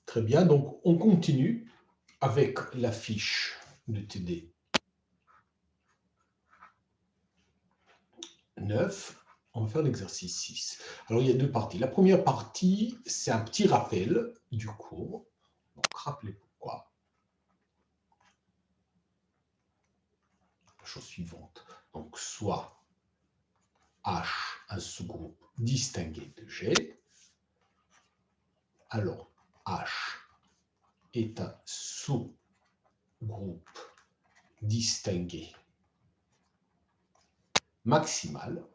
Très bien, donc on continue avec la fiche de TD 9. On va faire l'exercice 6. Alors, il y a deux parties. La première partie, c'est un petit rappel du cours. Donc, rappelez pourquoi. La chose suivante. Donc, soit H, un sous-groupe distingué de G. Alors, H est un sous-groupe distingué maximal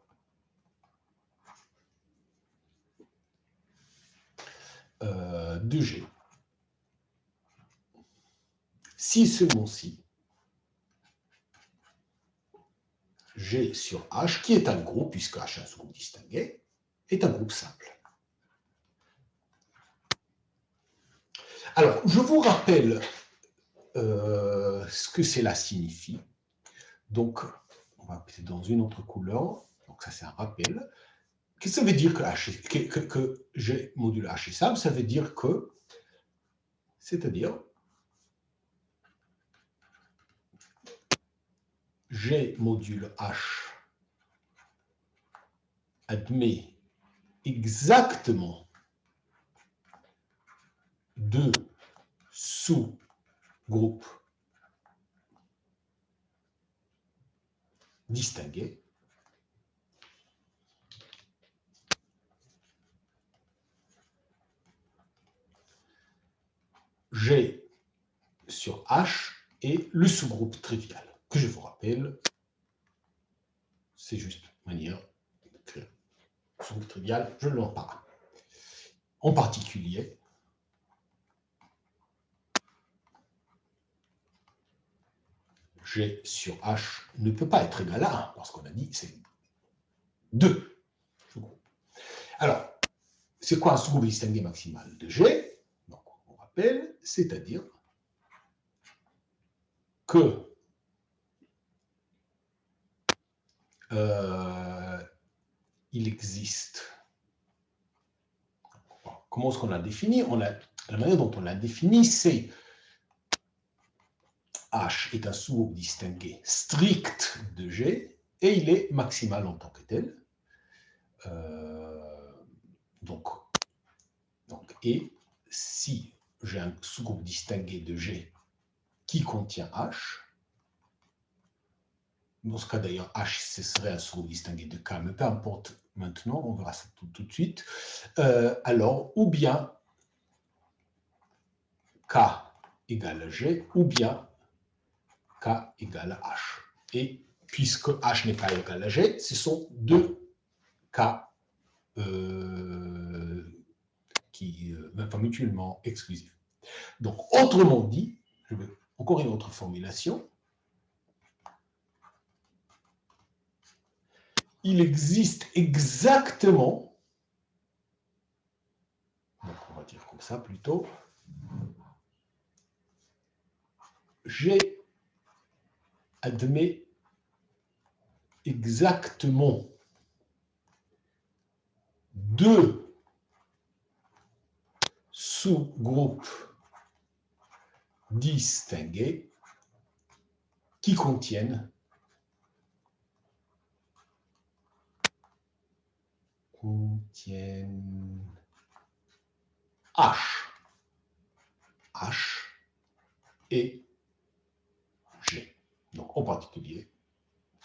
de G. Si seulement si G sur H, qui est un groupe, puisque H est un sous-groupe distingué, est un groupe simple. Alors, je vous rappelle ce que cela signifie. Donc, on va passer dans une autre couleur. Donc, ça, c'est un rappel. Qu'est-ce que ça veut dire que G module H est simple? Ça veut dire que, c'est-à-dire, G module H admet exactement deux sous-groupes distingués. G sur H est le sous-groupe trivial, que je vous rappelle, c'est juste manière d'écrire. Sous-groupe trivial, je ne l'en parle. En particulier, G sur H ne peut pas être égal à 1, parce qu'on a dit que c'est 2 sous-groupes. Alors, c'est quoi un sous-groupe distingué maximal de G? Donc, on rappelle, c'est-à-dire que il existe. Comment est-ce qu'on l'a défini? La manière dont on l'a défini, c'est H est un sous-groupe distingué strict de G et il est maximal en tant que tel. Et si j'ai un sous-groupe distingué de G qui contient H, dans ce cas d'ailleurs H ce serait un sous-groupe distingué de K, mais peu importe maintenant, on verra ça tout de suite, alors ou bien K égale à G, ou bien K égale à H. Et puisque H n'est pas égal à G, ce sont deux cas mutuellement exclusifs. Donc, autrement dit, je vais encore une autre formulation. Il existe exactement, donc on va dire comme ça plutôt, G admet exactement deux sous-groupes distingués qui contiennent H et G. Donc, en particulier,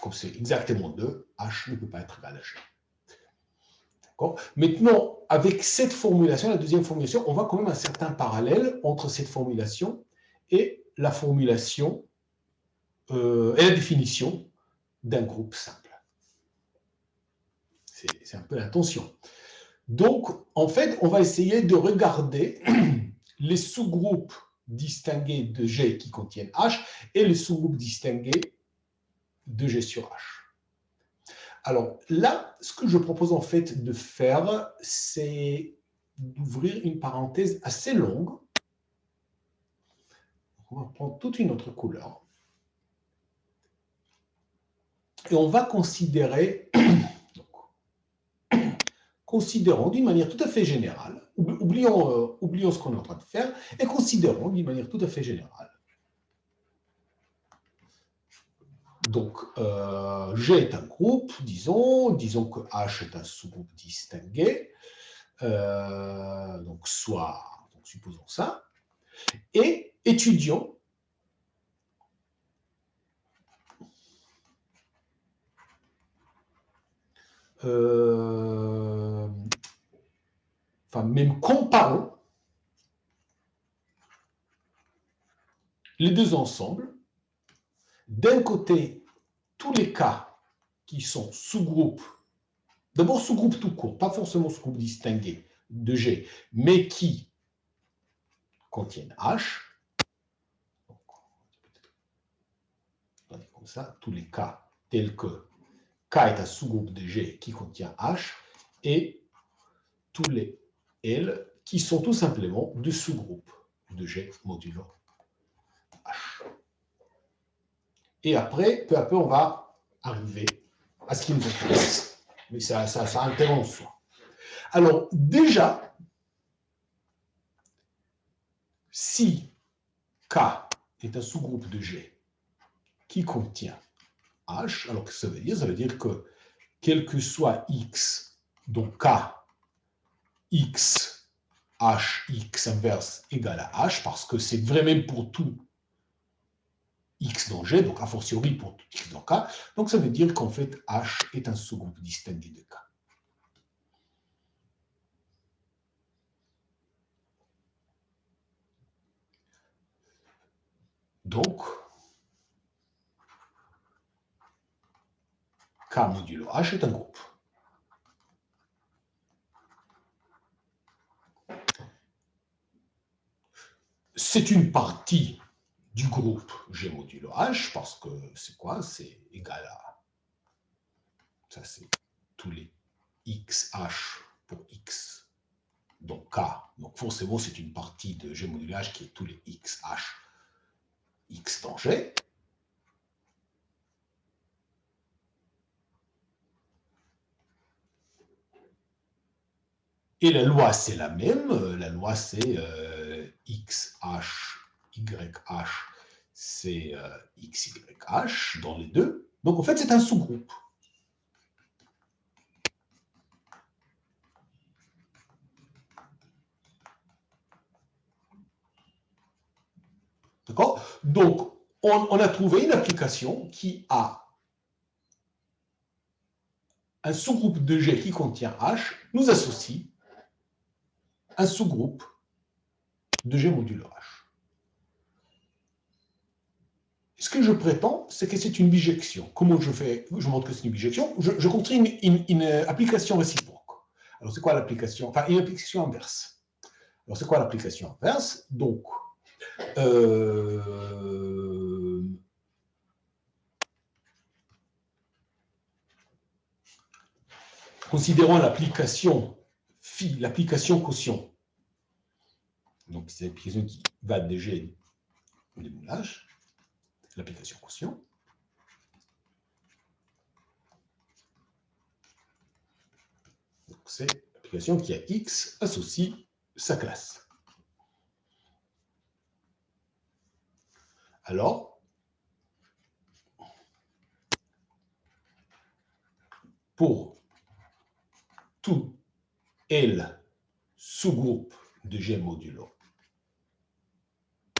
comme c'est exactement 2, H ne peut pas être égal à G. Maintenant, avec cette formulation, la deuxième formulation, on voit quand même un certain parallèle entre cette formulation et la formulation et la définition d'un groupe simple. C'est un peu l'intention. Donc, en fait, on va essayer de regarder les sous-groupes distingués de G qui contiennent H et les sous-groupes distingués de G sur H. Alors là, ce que je propose en fait de faire, c'est d'ouvrir une parenthèse assez longue. On va prendre toute une autre couleur. Et on va considérer, considérons d'une manière tout à fait générale, oublions ce qu'on est en train de faire et considérons d'une manière tout à fait générale. Donc, G est un groupe, disons que H est un sous-groupe distingué, donc supposons ça, et étudions même comparons les deux ensembles. D'un côté, tous les cas qui sont sous-groupes, d'abord sous-groupe tout court, pas forcément sous-groupe distingué de G, mais qui contiennent H. Donc, comme ça, tous les cas tels que K est un sous-groupe de G qui contient H et tous les L qui sont tout simplement des sous-groupes de G modulo H. Et après, peu à peu, on va arriver à ce qui nous intéresse. Mais ça interrompt en soi. Alors, déjà, si K est un sous-groupe de G qui contient H, alors que ça veut dire? Ça veut dire que quel que soit X, donc K, X, H, X inverse égale à H, parce que c'est vrai même pour tout X dans G, donc a fortiori pour tout X dans K, donc ça veut dire qu'en fait H est un sous-groupe distingué de K. Donc, K modulo H est un groupe. C'est une partie du groupe G modulo H, parce que c'est quoi? C'est égal à, ça c'est tous les XH pour X, donc K. Donc forcément, c'est une partie de G modulo H qui est tous les XH, X dans G. Et la loi, c'est la même. La loi, c'est XH, YH, c'est XYH dans les deux. Donc, en fait, c'est un sous-groupe. D'accord? Donc, on a trouvé une application qui a un sous-groupe de G qui contient H, nous associe un sous-groupe de G modulo H. Ce que je prétends, c'est que c'est une bijection. Comment je fais? Je montre que c'est une bijection. Je construis une application réciproque. Alors, c'est quoi l'application? Enfin, une application inverse. Alors, c'est quoi l'application inverse? Donc, considérons l'application phi, l'application quotient. Donc, c'est l'application qui va de G au démoulage, l'application quotient. Donc, c'est l'application qui a X associe sa classe. Alors, pour tout L sous-groupe de G modulo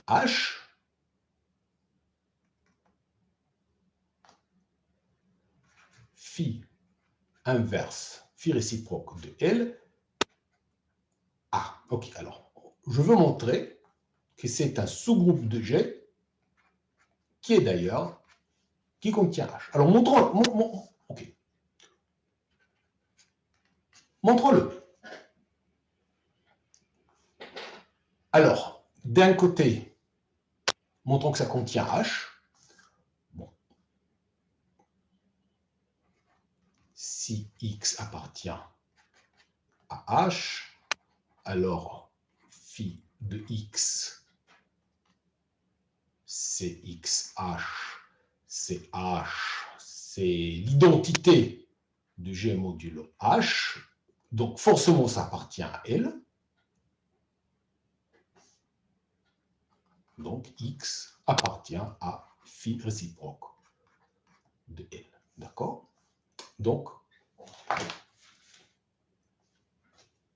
H, phi inverse, phi réciproque de L, A. Ok, alors, je veux montrer que c'est un sous-groupe de G qui est d'ailleurs, qui contient H. Alors, ok. Montrons-le. Alors, d'un côté, montrons que ça contient H. Bon. Si X appartient à H, alors phi de X, c'est XH, c'est H, c'est l'identité de G modulo H. Donc, forcément, ça appartient à L. Donc, X appartient à phi réciproque de L. D'accord? Donc,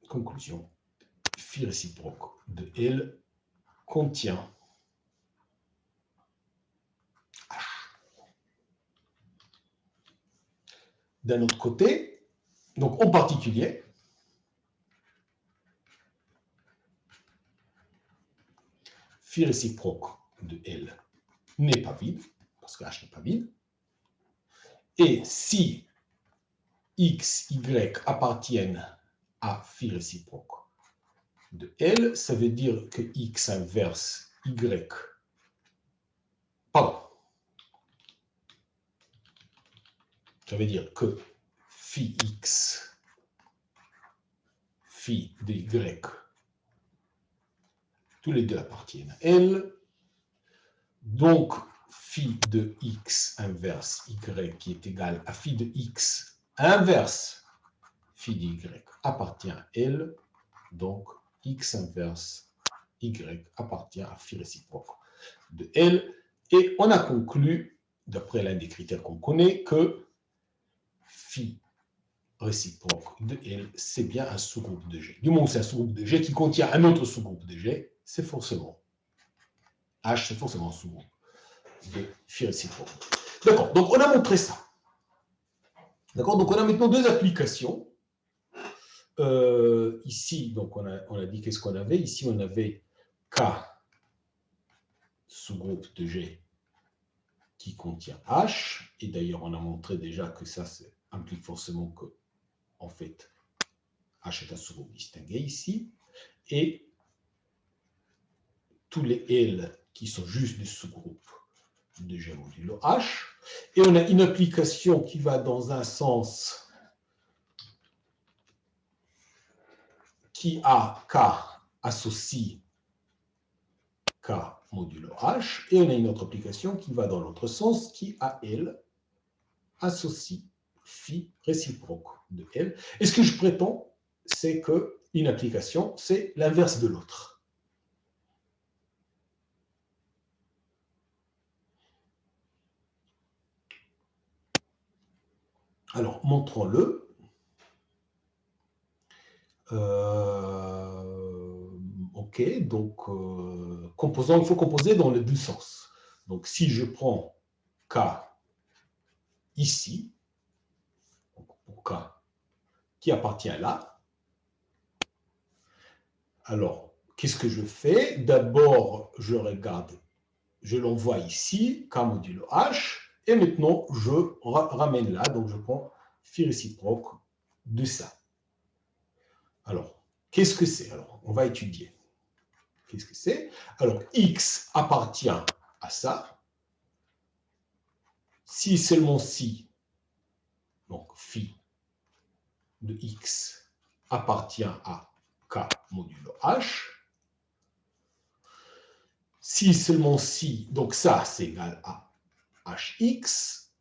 conclusion, phi réciproque de L contient H. D'un autre côté, donc en particulier, phi réciproque de L n'est pas vide, parce que H n'est pas vide. Et si X, Y appartiennent à phi réciproque de L, ça veut dire que X inverse Y. Pardon. Ça veut dire que phi X, phi de Y, tous les deux appartiennent à L. Donc, phi de X inverse Y qui est égal à phi de X inverse phi de Y appartient à L. Donc, X inverse Y appartient à phi réciproque de L. Et on a conclu, d'après l'un des critères qu'on connaît, que phi réciproque de L, c'est bien un sous-groupe de G. Du moment où c'est un sous-groupe de G qui contient un autre sous-groupe de G, c'est forcément H, c'est forcément un sous-groupe de phi réciproque. D'accord, donc on a montré ça. D'accord, donc on a maintenant deux applications. Ici, donc on a dit qu'est-ce qu'on avait. Ici, on avait K sous-groupe de G qui contient H. Et d'ailleurs, on a montré déjà que ça implique forcément que, en fait, H est un sous-groupe distingué ici. Et tous les L qui sont juste des sous-groupes de G modulo H. Et on a une application qui va dans un sens qui a K associe K modulo H, et on a une autre application qui va dans l'autre sens, qui a L associe phi réciproque de L. Et ce que je prétends, c'est qu'une application, c'est l'inverse de l'autre. Alors, montrons-le. Ok, donc il faut composer dans les deux sens. Donc, si je prends K ici, pour K qui appartient là, alors, qu'est-ce que je fais? D'abord, je regarde, je l'envoie ici, K modulo H, et maintenant, je ramène là, donc je prends phi réciproque de ça. Alors, qu'est-ce que c'est? Alors, on va étudier. Qu'est-ce que c'est? Alors, X appartient à ça. Si seulement si, donc phi de X appartient à K modulo H. Si seulement si, donc ça c'est égal à Hx.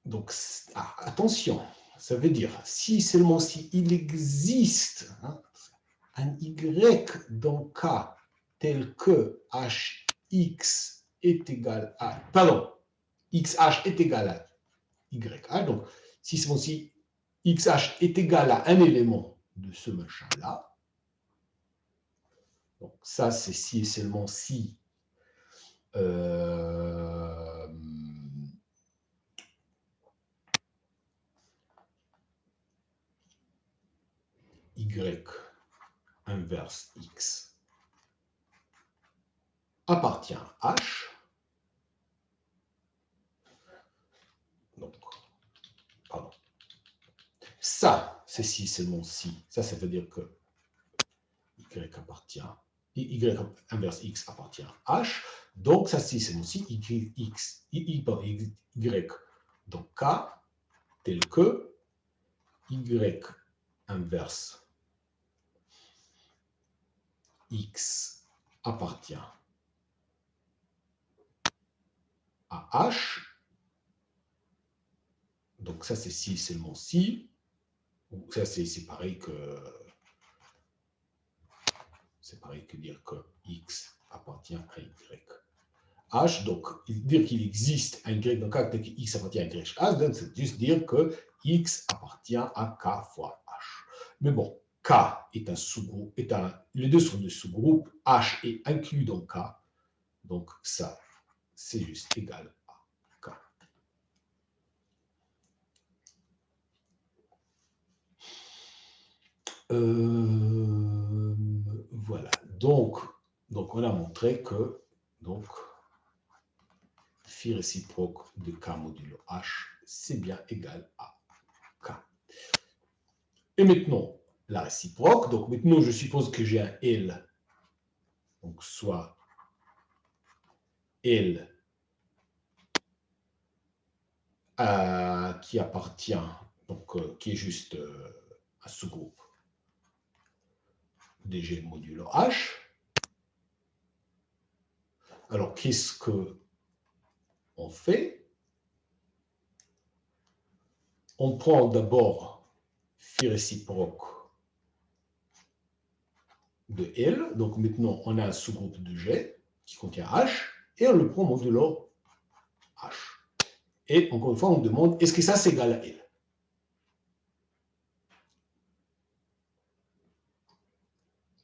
Donc, attention, ça veut dire si seulement si il existe un Y dans K tel que Hx est égal à, pardon, XH est égal à YH, donc si seulement si XH est égal à un élément de ce machin-là, donc ça c'est si et seulement si Y inverse X appartient à H. Donc, pardon. Ça, c'est si seulement si. Ça veut dire que Y appartient, Y inverse X appartient à H. Donc, ça, si seulement si Y, donc K, tel que Y inverse X appartient à H. Donc ça, c'est si seulement si. Ça, c'est pareil que c'est pareil que dire que X appartient à Y. H, donc dire qu'il existe un Y dans K, que X appartient à Y H, donc c'est juste dire que X appartient à K fois H. Mais bon, K est un sous-groupe, les deux sont des sous-groupes, H est inclus dans K, donc ça, c'est juste égal à K. Voilà, donc on a montré que phi réciproque de K modulo H, c'est bien égal à K. Et maintenant, la réciproque, donc maintenant je suppose que j'ai un L, donc soit L qui appartient, donc qui est juste un sous-groupe de G modulo H. Alors, qu'est-ce qu'on fait? On prend d'abord phi réciproque de L, donc maintenant on a un sous-groupe de G qui contient H, et on le prend modulo H. Et encore une fois, on demande, est-ce que ça c'est égal à L?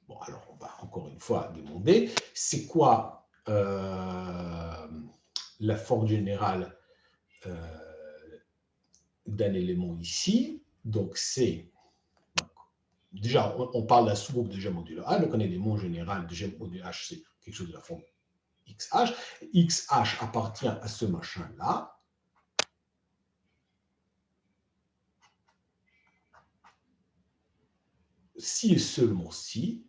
Bon, alors on va encore une fois demander, c'est quoi la forme générale d'un élément ici? Donc c'est, déjà on parle d'un sous-groupe de G modulo H, donc un élément général de G modulo H, c'est quelque chose de la forme XH. XH appartient à ce machin-là. Si et seulement si,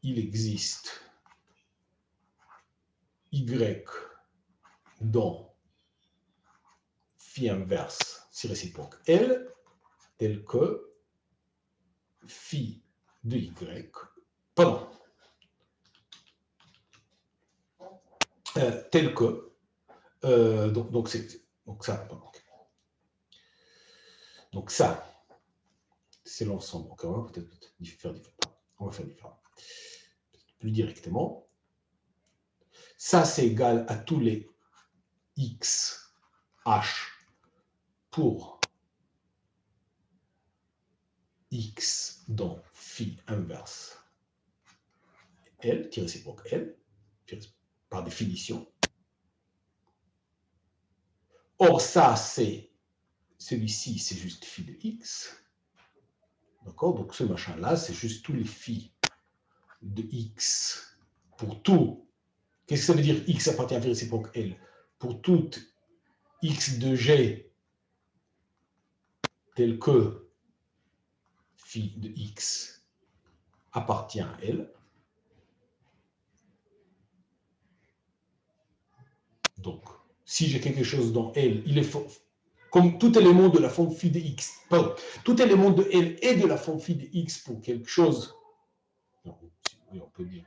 il existe Y dans phi inverse, si réciproque L, tel que phi de Y, pardon, tel que, donc ça, donc ça, c'est l'ensemble. Donc on va peut-être faire différemment. On va faire différemment. Plus directement. Ça, c'est égal à tous les x, h pour x dans phi inverse L, qui est réciproque L, par définition. Or, ça, c'est celui-ci, c'est juste phi de x. D'accord? Donc, ce machin-là, c'est juste tous les phi de x pour tout. Qu'est-ce que ça veut dire x appartient à phi réciproque L? Pour toute x de g tel que phi de x appartient à L. Donc, si j'ai quelque chose dans L, il est comme tout élément de la forme phi de x, pardon, tout élément de L est de la forme phi de x pour quelque chose, non, on peut dire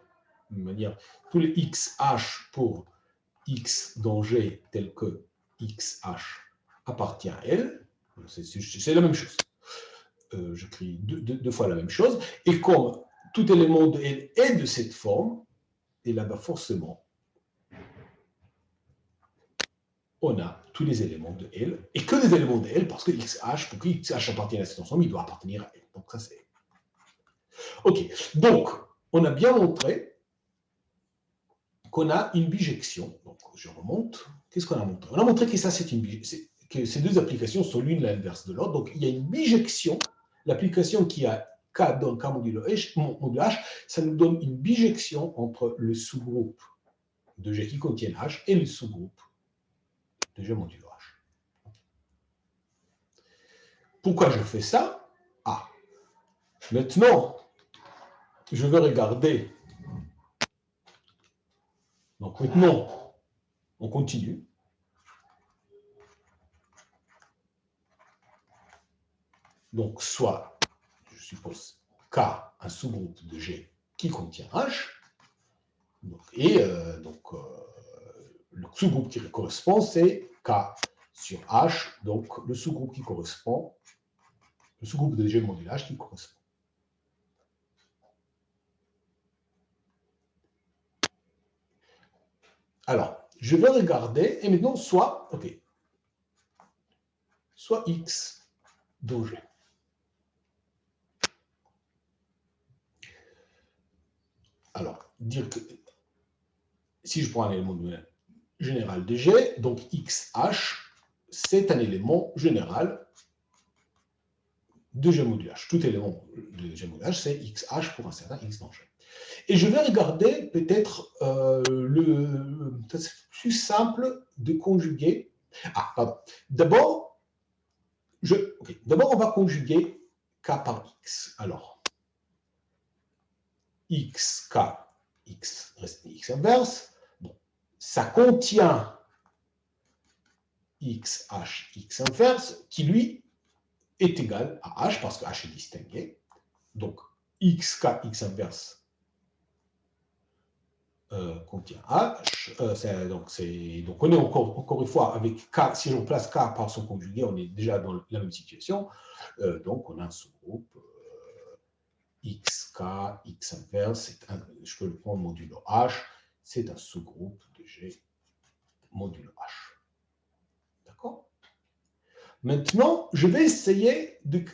de manière, tous les xh pour x dans G tel que xh appartient à L, c'est la même chose. J'écris deux fois la même chose, et comme tout élément de L est de cette forme, et là-bas forcément, on a tous les éléments de L, et que des éléments de L, parce que XH, pour que XH appartienne à cet ensemble, il doit appartenir à L. Donc ça, c'est... OK, donc, on a bien montré qu'on a une bijection. Donc, je remonte. Qu'est-ce qu'on a montré? On a montré que ça, c'est une bijection, que ces deux applications sont l'une l'inverse de l'autre. Donc, il y a une bijection. L'application qui a K dans K modulo H, ça nous donne une bijection entre le sous-groupe de G qui contient H et le sous-groupe de G modulo H. Pourquoi je fais ça? Ah, maintenant, je vais regarder. Donc maintenant, on continue. Donc soit, je suppose, K, un sous-groupe de G qui contient H, et le sous-groupe qui correspond, c'est K sur H, donc le sous-groupe qui correspond le sous-groupe de G modulo H qui correspond. Alors, je vais regarder, et maintenant, soit X dont G. Alors, dire que si je prends un élément général de G, donc XH, c'est un élément général de G modulo H. Tout élément de G modulo H, c'est XH pour un certain X dans G. Et je vais regarder peut-être c'est plus simple de conjuguer. Ah, pardon. D'abord, on va conjuguer K par X. Alors, X, K, X reste X inverse. Bon, ça contient X, H, X inverse, qui lui est égal à H, parce que H est distingué. Donc, X, K, X inverse contient H. Donc, on est encore une fois avec K. Si on place K par son conjugué, on est déjà dans la même situation. Donc, on a un sous-groupe XK, X inverse. Je peux le prendre modulo H. C'est un sous-groupe de G modulo H. D'accord? Maintenant, je vais essayer de...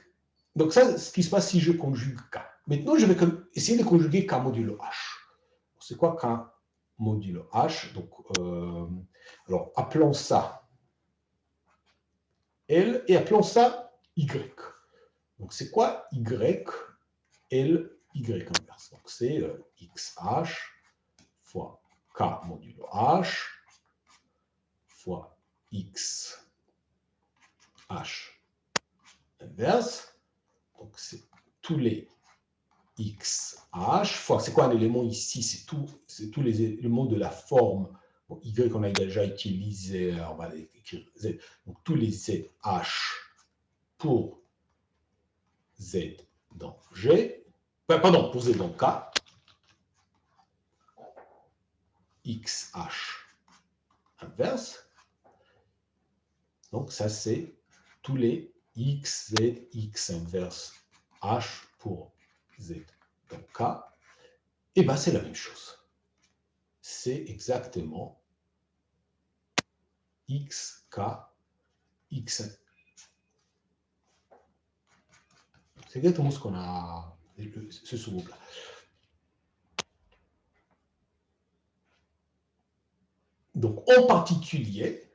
Donc, ça, c'est ce qui se passe si je conjugue K. Maintenant, je vais essayer de conjuguer K modulo H. C'est quoi K modulo H? Donc, alors, appelons ça L et appelons ça Y. Donc, c'est quoi Y, L, Y inverse? Donc, c'est XH fois K modulo H fois XH inverse. Donc, c'est tous les XH fois, c'est quoi un élément ici? C'est tous les éléments de la forme. Bon, Y, on a déjà utilisé, on va écrire Z. Donc, tous les ZH pour Z dans G. Pardon, pour Z dans K. XH inverse. Donc, ça, c'est tous les X, Z, X inverse H pour Z dans K. Et bien, c'est la même chose. C'est exactement X, K, X. C'est exactement ce qu'on a, ce sous-groupe-là. Donc, en particulier,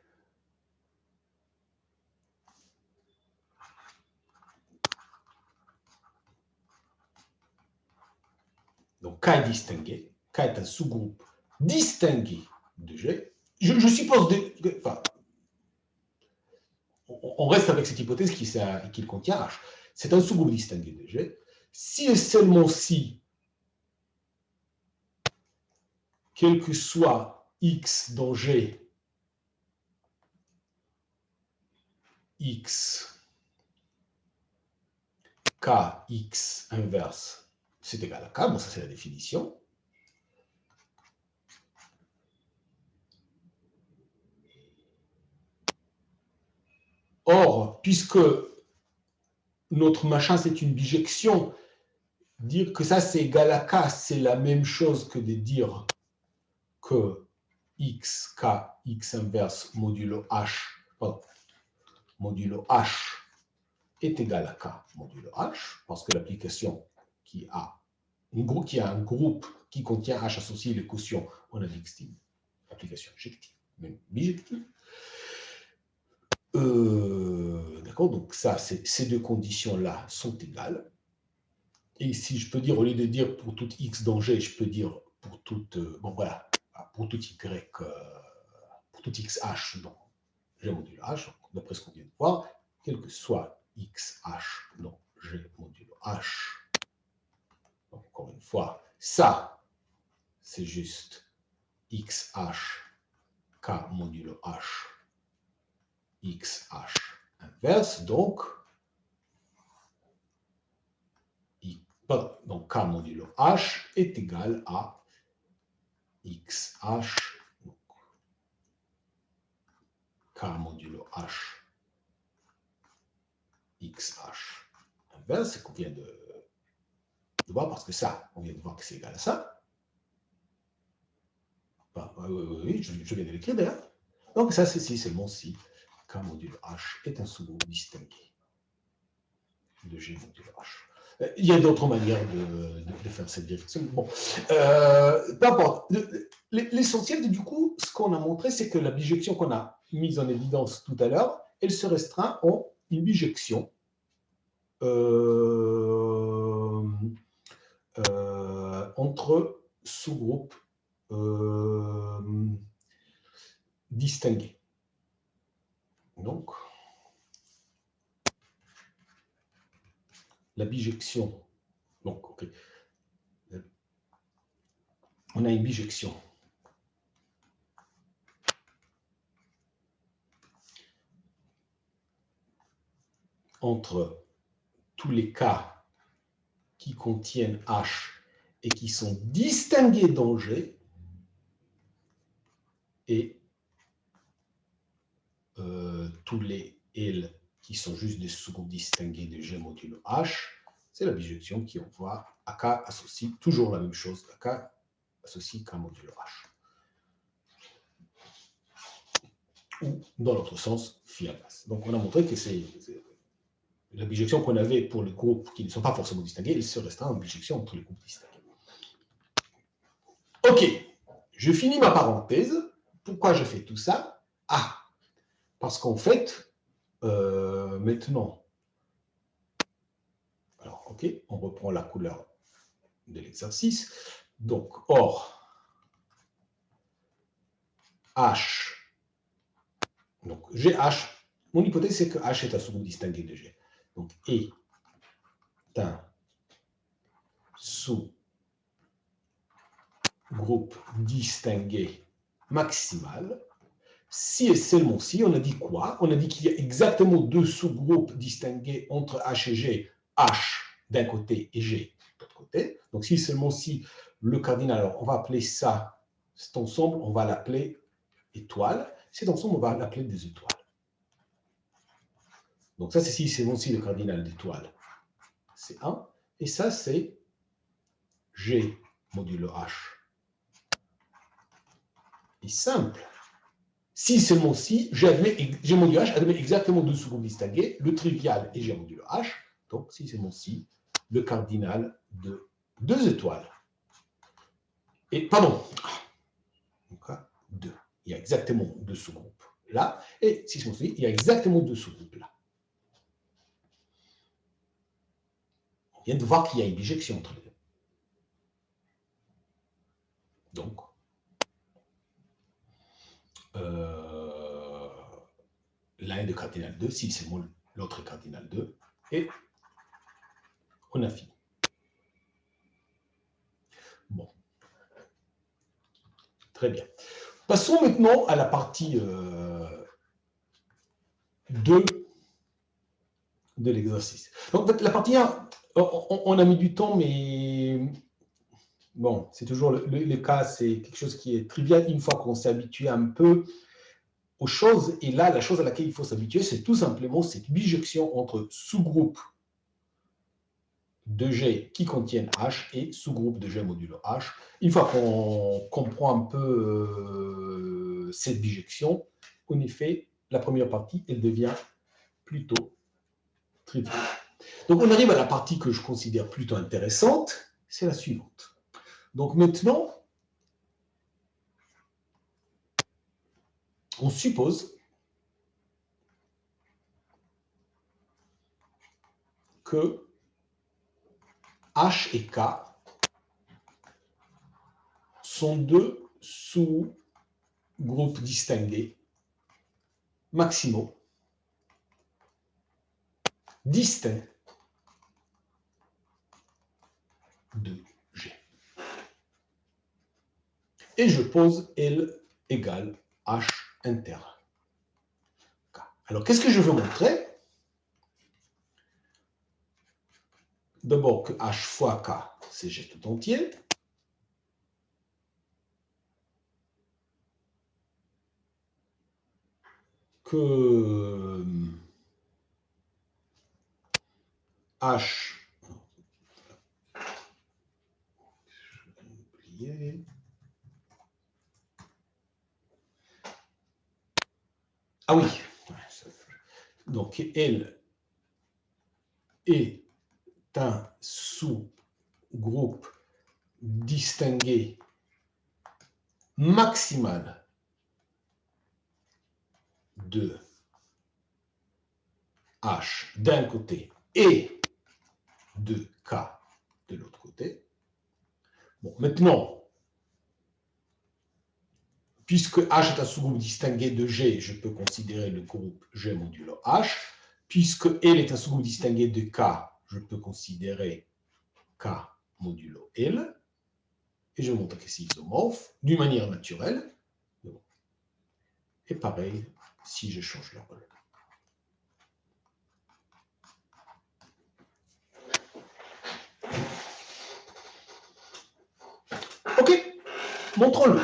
donc K est distingué, K est un sous-groupe distingué de G. Je suppose, enfin, on reste avec cette hypothèse qu'il contient H. C'est un sous-groupe distingué de G. Si et seulement si, quel que soit X dans G, X, K, X inverse, c'est égal à K. Bon, ça c'est la définition. Or, puisque notre machin c'est une bijection, dire que ça c'est égal à K, c'est la même chose que de dire que X, K, X inverse modulo H, modulo H est égal à K modulo H, parce que l'application qui a un groupe qui contient H associé les quotients, on a dit que c'est une application injective, même bijective. D'accord, donc ça, ces deux conditions-là sont égales. Et si je peux dire, au lieu de dire pour tout X dans G, je peux dire pour tout, bon voilà, pour tout Y, pour tout XH dans G modulo H, d'après ce qu'on vient de voir, quel que soit XH dans G modulo H, donc encore une fois, ça, c'est juste XH, K modulo H, XH inverse, donc K modulo H est égal à XH, donc K modulo H, XH l'inverse, c'est qu'on vient de voir, parce que ça, on vient de voir que c'est égal à ça. Oui, je viens de l'écrire d'ailleurs. Donc ça, c'est si seulement si K modulo H est un sous-groupe distingué de G modulo H. Il y a d'autres manières de faire cette vérification. Bon, peu importe. L'essentiel, du coup, ce qu'on a montré, c'est que la bijection qu'on a mise en évidence tout à l'heure, elle se restreint en une bijection entre sous-groupes distingués. Donc, la bijection, donc, ok, on a une bijection entre tous les cas qui contiennent H et qui sont distingués dans G et tous les L qui sont juste des sous-groupes distingués de G modulo H, c'est la bijection qui envoie à K associe toujours la même chose, à K associe K modulo H. Ou dans l'autre sens, phi inverse. Donc on a montré que c'est la bijection qu'on avait pour les groupes qui ne sont pas forcément distingués, elle se restreint en bijection entre les groupes distingués. Ok, je finis ma parenthèse. Pourquoi je fais tout ça? Ah, parce qu'en fait, maintenant, alors ok, on reprend la couleur de l'exercice. Donc, or, H, donc GH, mon hypothèse c'est que H est un sous-groupe distingué de G. Donc, est un sous-groupe distingué maximal. Si et seulement si, on a dit quoi? On a dit qu'il y a exactement deux sous-groupes distingués entre H et G, H d'un côté et G de l'autre côté. Donc si et seulement si le cardinal, alors on va appeler ça, cet ensemble, on va l'appeler étoile. Cet ensemble, on va l'appeler des étoiles. Donc ça, c'est si et seulement si le cardinal d'étoile, c'est 1. Et ça, c'est G modulo H. Et simple. Si seulement si, G modulo H admet exactement deux sous-groupes distingués, le trivial et G modulo H. Donc, si seulement si, le cardinal de deux étoiles. Et, pardon, donc là, 2. Il y a exactement deux sous-groupes là. Et si seulement si, il y a exactement deux sous-groupes là. On vient de voir qu'il y a une bijection entre les deux. Donc, l'un est de cardinal 2, si c'est l'autre est cardinal 2, et on a fini. Bon. Très bien. Passons maintenant à la partie 2 de l'exercice. Donc, la partie 1, on a mis du temps, mais bon, c'est toujours le cas, c'est quelque chose qui est trivial une fois qu'on s'est habitué un peu aux choses. Et là, la chose à laquelle il faut s'habituer, c'est tout simplement cette bijection entre sous-groupes de G qui contiennent H et sous-groupes de G modulo H. Une fois qu'on comprend un peu cette bijection, en effet, la première partie, elle devient plutôt triviale. Donc, on arrive à la partie que je considère plutôt intéressante, c'est la suivante. Donc, maintenant, on suppose que H et K sont deux sous-groupes distingués maximaux, distincts de G. Et je pose L égale H inter K. Alors, qu'est-ce que je veux montrer? D'abord que H fois K, c'est G tout entier. Que H. Ah oui. Donc, L est un sous-groupe distingué maximal de H d'un côté et de K de l'autre côté. Bon, maintenant, puisque H est un sous-groupe distingué de G, je peux considérer le groupe G modulo H. Puisque L est un sous-groupe distingué de K, je peux considérer K modulo L. Et je montre que c'est isomorphe d'une manière naturelle. Et pareil, si je change le rôle. OK, montrons-le.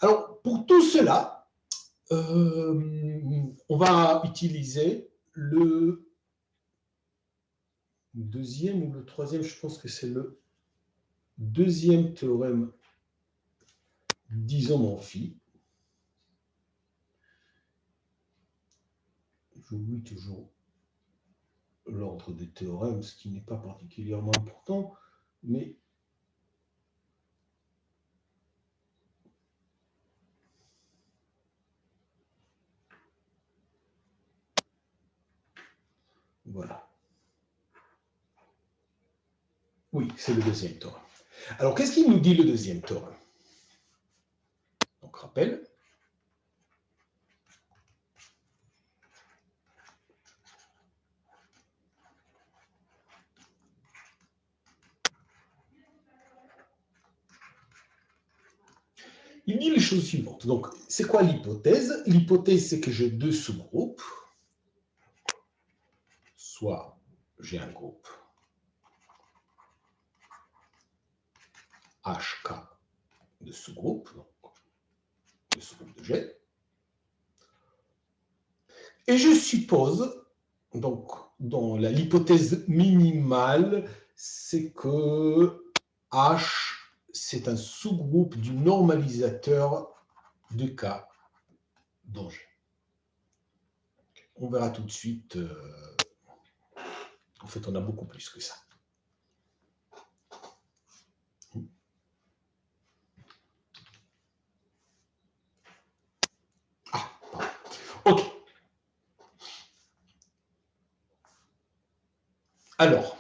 Alors, pour tout cela, on va utiliser le deuxième ou le troisième, je pense que c'est le deuxième théorème d'isomorphie. J'oublie toujours l'ordre des théorèmes, ce qui n'est pas particulièrement important, mais voilà. Oui, c'est le deuxième théorème. Alors, qu'est-ce qu'il nous dit le deuxième théorème? Donc, rappel. Il dit les choses suivantes. Donc, c'est quoi l'hypothèse? L'hypothèse, c'est que j'ai deux sous-groupes. Soit j'ai un groupe HK de sous-groupe, le sous-groupe de G. Et je suppose, donc, dans l'hypothèse minimale, c'est que H, c'est un sous-groupe du normalisateur de K dans G. On verra tout de suite. En fait, on a beaucoup plus que ça. Ah, pardon. OK. Alors,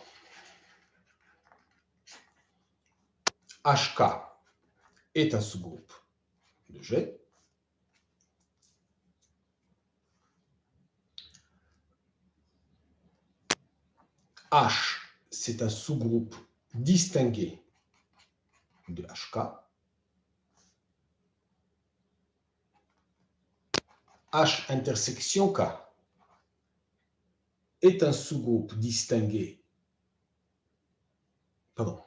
HK est un sous-groupe de G. H, c'est un sous-groupe distingué de HK. H intersection K est un sous-groupe distingué. Pardon.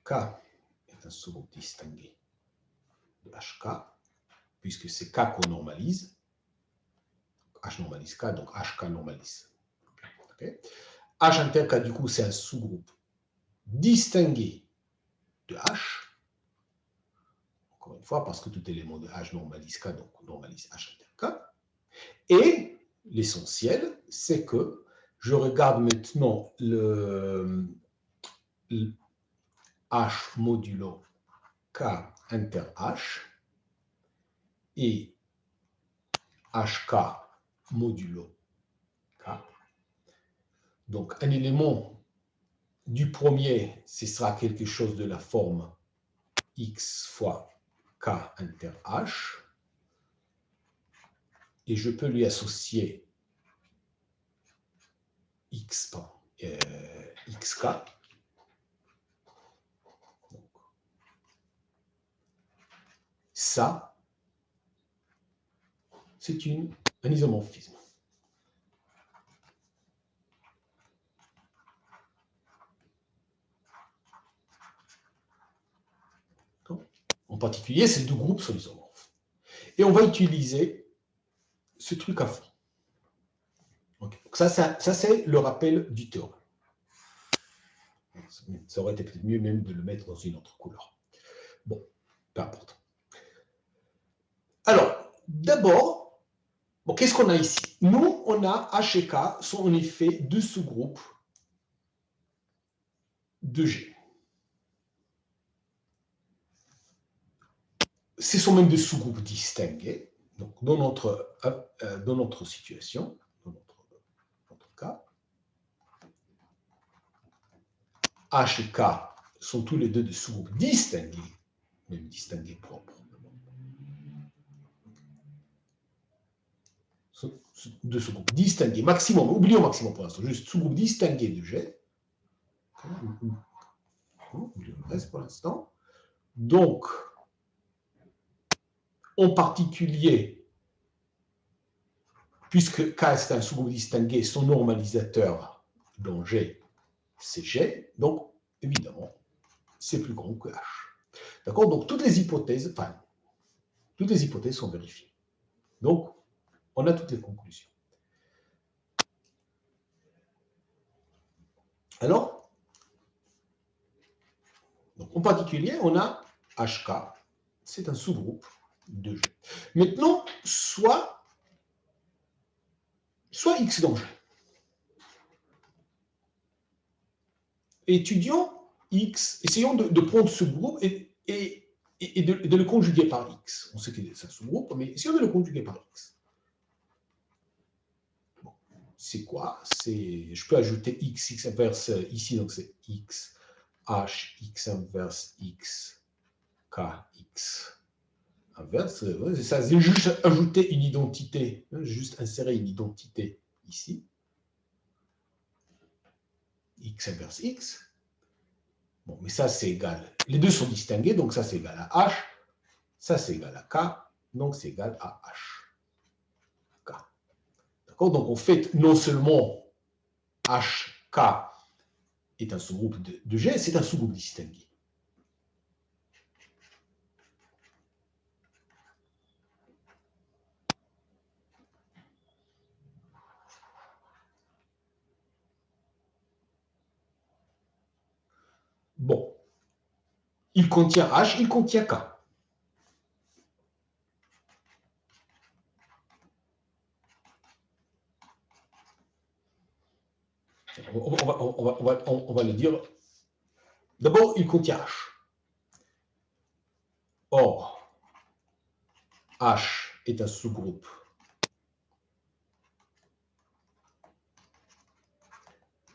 K est un sous-groupe distingué de HK, puisque c'est K qu'on normalise. H normalise K, donc HK normalise. Okay. H inter K, du coup, c'est un sous-groupe distingué de H. Encore une fois, parce que tout élément de H normalise K, donc on normalise H inter K. Et l'essentiel, c'est que je regarde maintenant le H modulo K inter H et HK modulo K. Donc, un élément du premier, ce sera quelque chose de la forme X fois K inter H. Et je peux lui associer XK. Donc, ça, c'est un isomorphisme. En particulier, ces deux groupes sont isomorphes. Et on va utiliser ce truc à fond. Okay. Ça c'est le rappel du théorème. Ça aurait été peut-être mieux même de le mettre dans une autre couleur. Bon, peu importe. Alors, d'abord, bon, qu'est-ce qu'on a ici? Nous, on a H et K sont en effet deux sous-groupes de G. Ce sont même des sous-groupes distingués. Donc, dans notre situation, dans notre cas, H et K sont tous les deux des sous-groupes distingués, même distingués propres. De sous-groupes distingués, maximum, oublions maximum pour l'instant, juste sous-groupe distingué de G. Oublions le reste pour l'instant. Donc, en particulier, puisque K est un sous-groupe distingué, son normalisateur dans G, c'est G, donc évidemment, c'est plus grand que H. D'accord? Donc, toutes les hypothèses sont vérifiées. Donc, on a toutes les conclusions. Alors, donc, en particulier, on a HK, c'est un sous-groupe de G. Maintenant, soit X dans G. Étudions X, essayons de prendre ce groupe et de le conjuguer par X. On sait que c'est un sous-groupe, mais essayons de le conjuguer par X. Bon, c'est quoi? Je peux ajouter X inverse ici, donc c'est X, H, X inverse X, K, X inverse. C'est ça, c'est juste ajouter une identité, juste insérer une identité ici. X inverse X. Bon, mais ça, c'est égal. Les deux sont distingués, donc ça, c'est égal à H. Ça, c'est égal à K. Donc, c'est égal à H. K. D'accord? Donc, en fait, non seulement HK est un sous-groupe de G, c'est un sous-groupe distingué. Bon. Il contient H, il contient K. On va le dire. D'abord, il contient H. Or, H est un sous-groupe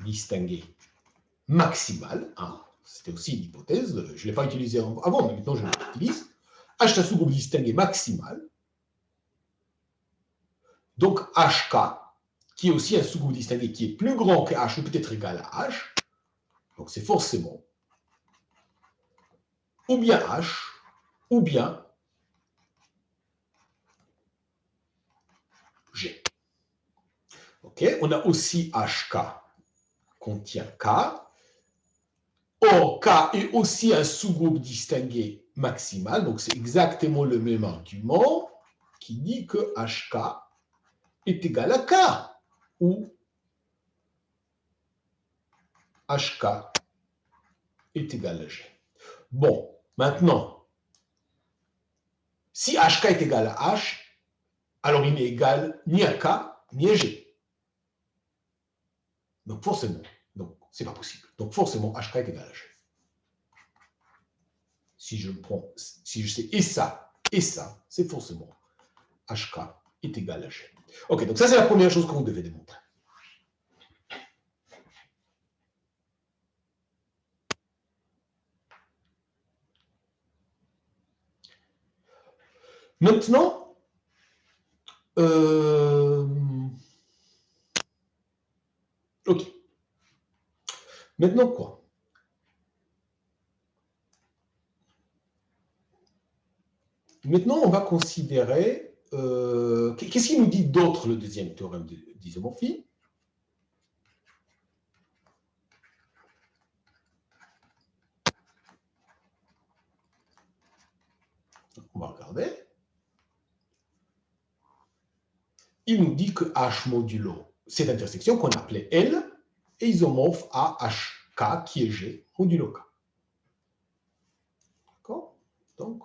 distingué maximal. Hein. C'était aussi une hypothèse. Je ne l'ai pas utilisée avant, mais maintenant je l'utilise. H est un sous-groupe distingué maximal. Donc, HK, qui est aussi un sous-groupe distingué qui est plus grand que H ou peut-être égal à H, donc c'est forcément ou bien H, ou bien G. Ok, on a aussi HK contient K. Or, K est aussi un sous-groupe distingué maximal, donc c'est exactement le même argument qui dit que HK est égal à K, ou HK est égal à G. Bon, maintenant, si HK est égal à H, alors il n'est égal ni à K, ni à G. Donc forcément, c'est pas possible. Donc forcément, HK est égal à G. Si je sais et ça, c'est forcément HK est égal à G. Ok, donc ça c'est la première chose que vous devez démontrer. Maintenant, ok. Maintenant quoi? Maintenant, on va considérer, qu'est-ce qu'il nous dit d'autre le deuxième théorème d'isomorphie? On va regarder. il nous dit que H modulo cette intersection qu'on appelait L est isomorphe à HK qui est G modulo K. D'accord? Donc,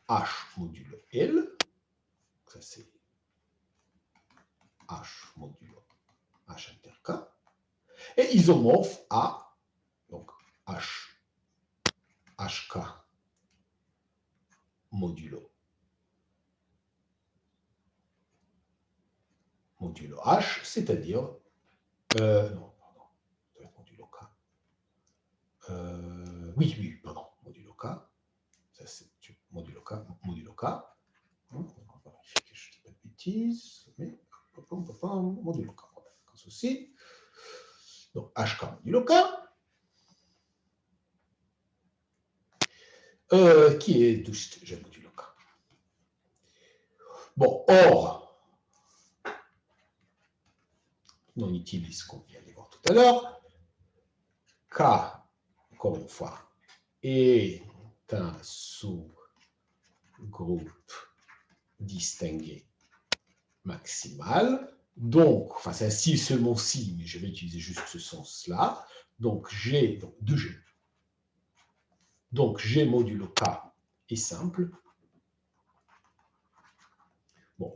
H modulo L, ça c'est H modulo H inter K, est isomorphe à donc HK modulo H, c'est-à-dire non, pardon, ça va être modulo K. Oui, pardon, modulo K. Ça c'est modulo K. On va vérifier que je ne dis pas de bêtises, mais modulo K. Comme ceci. Donc HK modulo K. Qui est juste G modulo K. Bon, or, on utilise ce qu'on vient de voir tout à l'heure. K, encore une fois, est un sous-groupe distingué maximal. Donc, enfin, c'est un si seulement si, mais je vais utiliser juste ce sens-là. Donc, G, donc 2G. Donc, G modulo K est simple. Bon.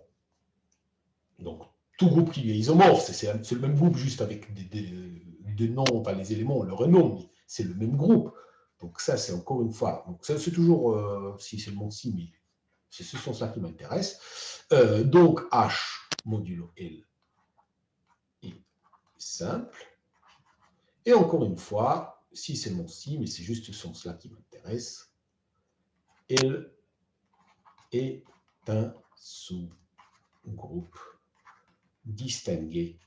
Donc, tout groupe qui lui est isomorphe, c'est le même groupe, juste avec des noms, enfin les éléments, on le renomme, c'est le même groupe. Donc ça, c'est encore une fois, donc ça c'est toujours, si c'est le mot si, mais c'est ce sens-là qui m'intéresse. Donc H modulo L est simple. Et encore une fois, si c'est le mot si, mais c'est juste ce sens-là qui m'intéresse, L est un sous-groupe distingué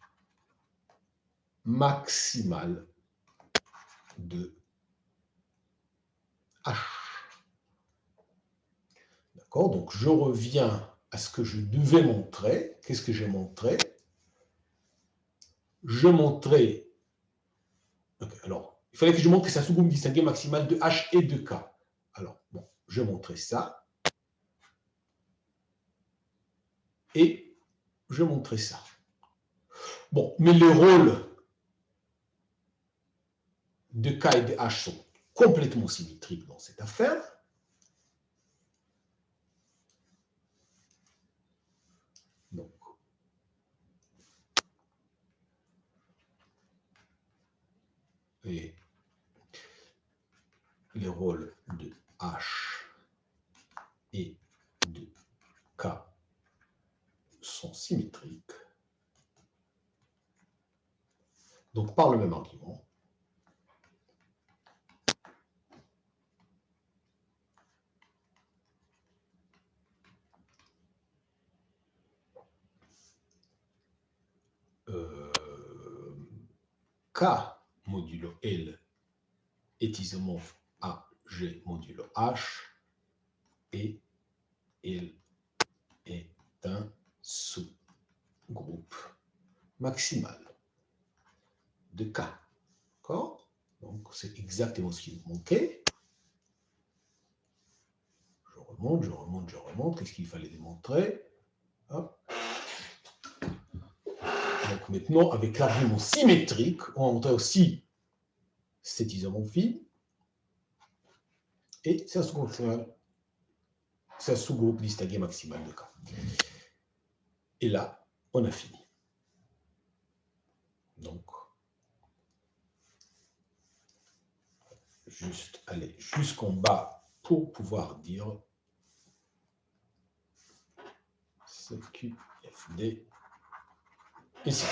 maximal de H. D'accord? Donc, je reviens à ce que je devais montrer. Qu'est-ce que j'ai montré? Je montrais... Okay, alors, il fallait que je montre que c'est un sous-groupe distingué maximal de H et de K. Alors, bon, je montrais ça. Et je montrais ça. Bon, mais les rôles de K et de H sont complètement symétriques dans cette affaire. Donc, et les rôles de H et de K sont symétriques. Donc, par le même argument, K modulo L est isomorphe à G modulo H et L est un sous-groupe maximal de K. D'accord? Donc, c'est exactement ce qui nous manquait. Je remonte. Qu'est-ce qu'il fallait démontrer? Hop. Donc, maintenant, avec l'argument symétrique, on va montrer aussi cette isomorphie. Et c'est un sous-groupe distingué maximal de K. Et là, on a fini. Donc, juste aller jusqu'en bas pour pouvoir dire ce QFD ici.